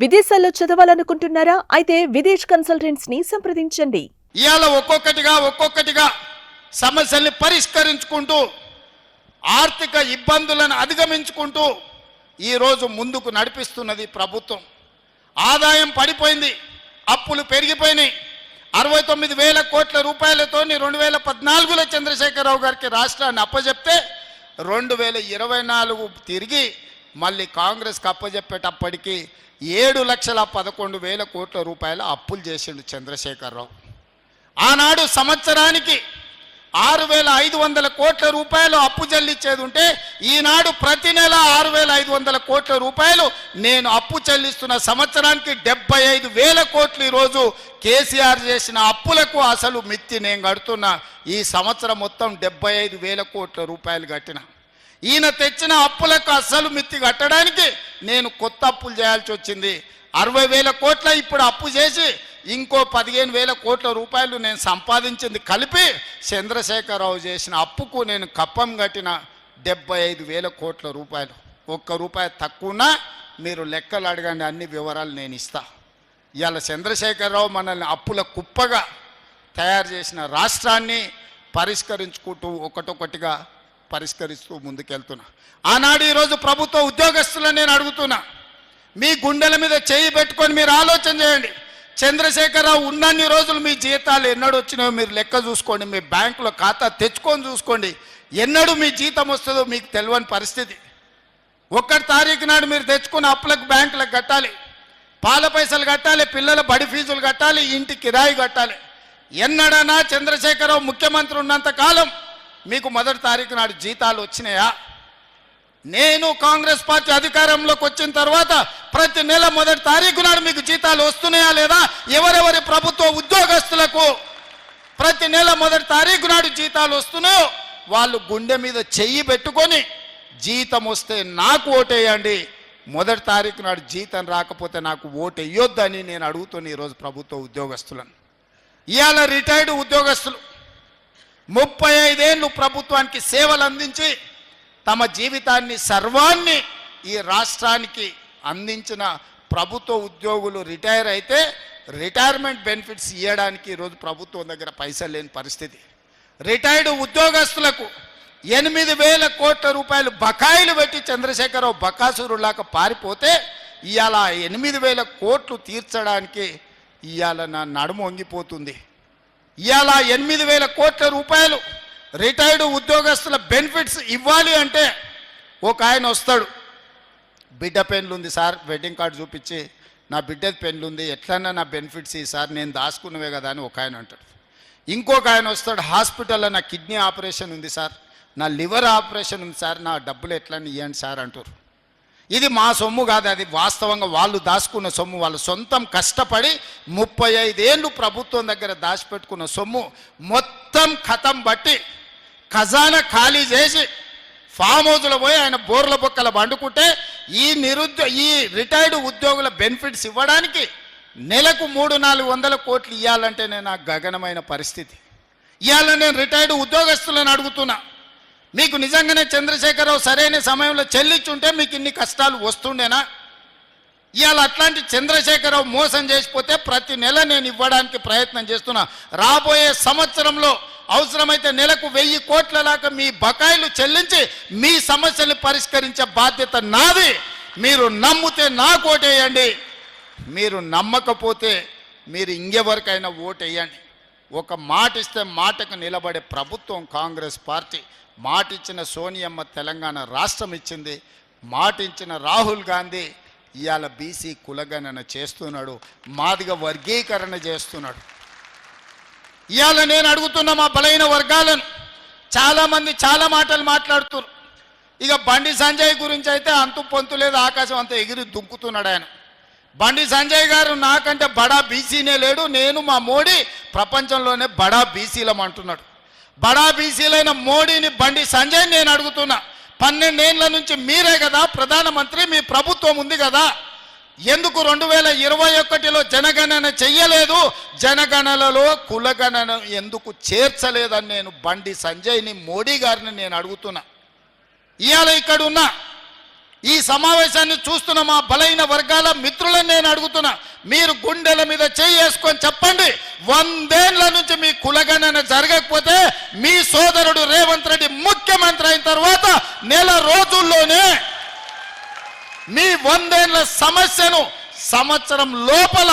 విదేశాల్లో చదవాలనుకుంటున్నారా? అయితే విదేశ్ కన్సల్టెంట్స్ ని సంప్రదించండి. ఇయాల ఒక్కొక్కటిగా సమస్యల్ని పరిష్కరించుకుంటూ ఆర్థిక ఇబ్బందులను అధిగమించుకుంటూ ఈ రోజు ముందుకు నడిపిస్తున్నది ప్రభుత్వం. ఆదాయం పడిపోయింది, అప్పులు పెరిగిపోయినాయి. 69,000 కోట్ల రూపాయలతో 2014లో చంద్రశేఖరరావు గారికి రాష్ట్రాన్ని అప్పజెప్తే 2024 తిరిగి మళ్ళీ కాంగ్రెస్కి అప్పజెప్పేటప్పటికి 7,11,000 కోట్ల రూపాయల అప్పులు చేసిండు చంద్రశేఖరరావు. ఆనాడు సంవత్సరానికి 6,500 కోట్ల రూపాయలు అప్పు చెల్లించేది ఉంటే ఈనాడు ప్రతి నెల 6,500 కోట్ల రూపాయలు నేను అప్పు చెల్లిస్తున్న. సంవత్సరానికి 75,000 కోట్లు ఈరోజు కేసీఆర్ చేసిన అప్పులకు అసలు మిత్తి నేను కడుతున్నా. ఈ సంవత్సరం మొత్తం 75,000 కోట్ల రూపాయలు కట్టిన. ఈయన తెచ్చిన అప్పులకు అసలు మిత్తి కట్టడానికి నేను కొత్త అప్పులు చేయాల్సి వచ్చింది. 60,000 కోట్ల ఇప్పుడు అప్పు చేసి ఇంకో 15,000 కోట్ల రూపాయలు నేను సంపాదించింది కలిపి చంద్రశేఖరరావు చేసిన అప్పుకు నేను కప్పం కట్టిన 75,000 కోట్ల రూపాయలు. ఒక్క రూపాయి తక్కువనా మీరు లెక్కలు అడగండి, అన్ని వివరాలు నేను ఇస్తా. ఇవాళ చంద్రశేఖరరావు మనల్ని అప్పుల కుప్పగా తయారు చేసిన రాష్ట్రాన్ని పరిష్కరించుకుంటూ ఒకటొకటిగా పరిష్కరిస్తూ ముందుకెళ్తున్నా. ఆనాడు ఈరోజు ప్రభుత్వ ఉద్యోగస్తులను నేను అడుగుతున్నా, మీ గుండెల మీద చేయి పెట్టుకొని మీరు ఆలోచన చేయండి. చంద్రశేఖరరావు ఉన్నన్ని రోజులు మీ జీతాలు ఎన్నడు వచ్చినాయో మీరు లెక్క చూసుకోండి. మీ బ్యాంకులో ఖాతా తెచ్చుకొని చూసుకోండి. ఎన్నడూ మీ జీతం వస్తుందో మీకు తెలియని పరిస్థితి. 1 తారీఖు నాడు మీరు తెచ్చుకున్న అప్పులకు బ్యాంకులకు కట్టాలి, పాల పైసలు కట్టాలి, పిల్లల బడి ఫీజులు కట్టాలి, ఇంటి కిరాయి కట్టాలి. ఎన్నడన్నా చంద్రశేఖరరావు ముఖ్యమంత్రి ఉన్నంత కాలం మీకు 1 తారీఖు నాడు జీతాలు వచ్చినాయా? నేను కాంగ్రెస్ పార్టీ అధికారంలోకి వచ్చిన తర్వాత ప్రతి నెల 1 తారీఖు నాడు మీకు జీతాలు వస్తున్నాయా లేదా? ఎవరెవరి ప్రభుత్వ ఉద్యోగస్తులకు ప్రతి నెల 1 తారీఖు నాడు జీతాలు వస్తున్నాయో వాళ్ళు గుండె మీద చెయ్యి పెట్టుకొని జీతం వస్తే నాకు ఓటేయండి, 1 తారీఖు నాడు జీతం రాకపోతే నాకు ఓటేయొద్దని నేను అడుగుతున్నా ఈరోజు ప్రభుత్వ ఉద్యోగస్తులను. ఇవాళ రిటైర్డ్ ఉద్యోగస్తులు 35 ఏళ్ళు ప్రభుత్వానికి సేవలు అందించి తమ జీవితాన్ని సర్వాన్ని ఈ రాష్ట్రానికి అందించిన ప్రభుత్వ ఉద్యోగులు రిటైర్ అయితే రిటైర్మెంట్ బెనిఫిట్స్ ఇవ్వడానికి ఈరోజు ప్రభుత్వం దగ్గర పైసలు లేని పరిస్థితి. రిటైర్డ్ ఉద్యోగస్తులకు 8,000 కోట్ల రూపాయలు బకాయిలు పెట్టి చంద్రశేఖరరావు బకాసురులాగా పారిపోతే ఇవాళ 8,000 కోట్లు తీర్చడానికి ఇవాళ నా నడుము వంగిపోతుంది. ఇవాళ 8,000 కోట్ల రూపాయలు రిటైర్డ్ ఉద్యోగస్తుల బెనిఫిట్స్ ఇవ్వాలి అంటే ఒక ఆయన వస్తాడు, బిడ్డ పెన్లు ఉంది సార్, వెడ్డింగ్ కార్డు చూపించి నా బిడ్డది పెన్లు ఉంది, ఎట్లన్నా నా బెనిఫిట్స్ ఈ సార్ నేను దాచుకున్నవే కదా అని ఒక ఆయన అంటాడు. ఇంకొక ఆయన వస్తాడు, హాస్పిటల్లో నా కిడ్నీ ఆపరేషన్ ఉంది సార్, నా లివర్ ఆపరేషన్ ఉంది సార్, నా డబ్బులు ఎట్లన్నా ఇవ్వండి సార్ అంటారు. ఇది మా సొమ్ము కాదు, అది వాస్తవంగా వాళ్ళు దాచుకున్న సొమ్ము. వాళ్ళు సొంతం కష్టపడి 35 ఏళ్ళు ప్రభుత్వం దగ్గర దాచిపెట్టుకున్న సొమ్ము మొత్తం ఖతం బట్టి ఖజానా ఖాళీ చేసి ఫామ్ హౌస్లో పోయి ఆయన బోర్ల బొక్కల వండుకుంటే ఈ రిటైర్డ్ ఉద్యోగుల బెనిఫిట్స్ ఇవ్వడానికి నెలకు 300-400 కోట్లు ఇవ్వాలంటేనే నాకు గగనమైన పరిస్థితి. ఇవాళ నేను రిటైర్డ్ ఉద్యోగస్తులను అడుగుతున్నా, మీకు నిజంగానే చంద్రశేఖరరావు సరైన సమయంలో చెల్లించుంటే మీకు ఇన్ని కష్టాలు వస్తుండేనా? ఇవాళ అట్లాంటి చంద్రశేఖరరావు మోసం చేసిపోతే ప్రతి నెల నేను ఇవ్వడానికి ప్రయత్నం చేస్తున్నా. రాబోయే సంవత్సరంలో అవసరమైతే నెలకు 1,000 కోట్ల దాకా మీ బకాయిలు చెల్లించి మీ సమస్యలు పరిష్కరించే బాధ్యత నాది. మీరు నమ్మితే నాకు ఓటేయండి, మీరు నమ్మకపోతే మీరు ఇంకెవరికైనా ఓటేయండి. ఒక మాట ఇస్తే మాటకు నిలబడే ప్రభుత్వం కాంగ్రెస్ పార్టీ. మాట ఇచ్చిన సోనియమ్మ తెలంగాణ రాష్ట్రం ఇచ్చింది, మాట ఇచ్చిన రాహుల్ గాంధీ ఇవాళ బీసీ కులగణన చేస్తున్నాడు, మాదిగ వర్గీకరణ చేస్తున్నాడు. ఇవాళ నేను అడుగుతున్న మా బలైన వర్గాలను, చాలామంది చాలా మాటలు మాట్లాడుతున్నారు. ఇక బండి సంజయ్ గురించి అయితే అంతు పొంతు లేదు, ఆకాశం అంతా ఎగిరి దుంకుతున్నాడు ఆయన. బండి సంజయ్ గారు నాకంటే బడా బీసీనే లేడు, నేను మా మోడీ ప్రపంచంలోనే బడా బీసీలం అంటున్నాడు. బడా బీసీలైన మోడీని బండి సంజయ్ నేను అడుగుతున్నా, 12 ఏళ్ల నుంచి మీరే కదా ప్రధానమంత్రి, మీ ప్రభుత్వం ఉంది కదా, ఎందుకు 2021లో జనగణన చెయ్యలేదు? జనగణనలో కులగణన ఎందుకు చేర్చలేదని నేను బండి సంజయ్ని మోడీ గారిని నేను అడుగుతున్నా. ఇవాళ ఇక్కడ ఉన్న ఈ సమావేశాన్ని చూస్తున్న మా బలైన వర్గాల మిత్రులను నేను అడుగుతున్నా, మీరు గుండెల మీద చేసుకొని చెప్పండి, 100 ఏళ్ల నుంచి మీ కులగణన జరగకపోతే మీ సోదరుడు రేవంత్ రెడ్డి ముఖ్యమంత్రి అయిన తర్వాత నెల రోజుల్లోనే మీ 100 ఏళ్ల సమస్యను సంవత్సరం లోపల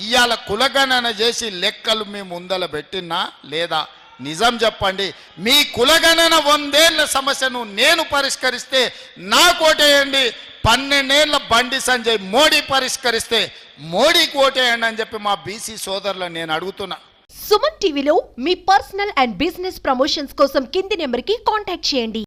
ఇవాళ కులగణన చేసి లెక్కలు మీ ముందల పెట్టినా లేదా? నిజం చెప్పండి, మీ కులగణన 100 ఏళ్ల సమస్యను నేను పరిష్కరిస్తే నాకు ఓటేయండి, 12 ఏళ్ల బండి సంజయ్ మోడీ పరిష్కరిస్తే మోడీకి ఓటేయండి అని చెప్పి మా బీసీ సోదరులను నేను అడుగుతున్నా. సుమన్ టీవీలో మీ పర్సనల్ అండ్ బిజినెస్ ప్రమోషన్స్ కోసం కింది నెంబర్కి కాంటాక్ట్ చేయండి.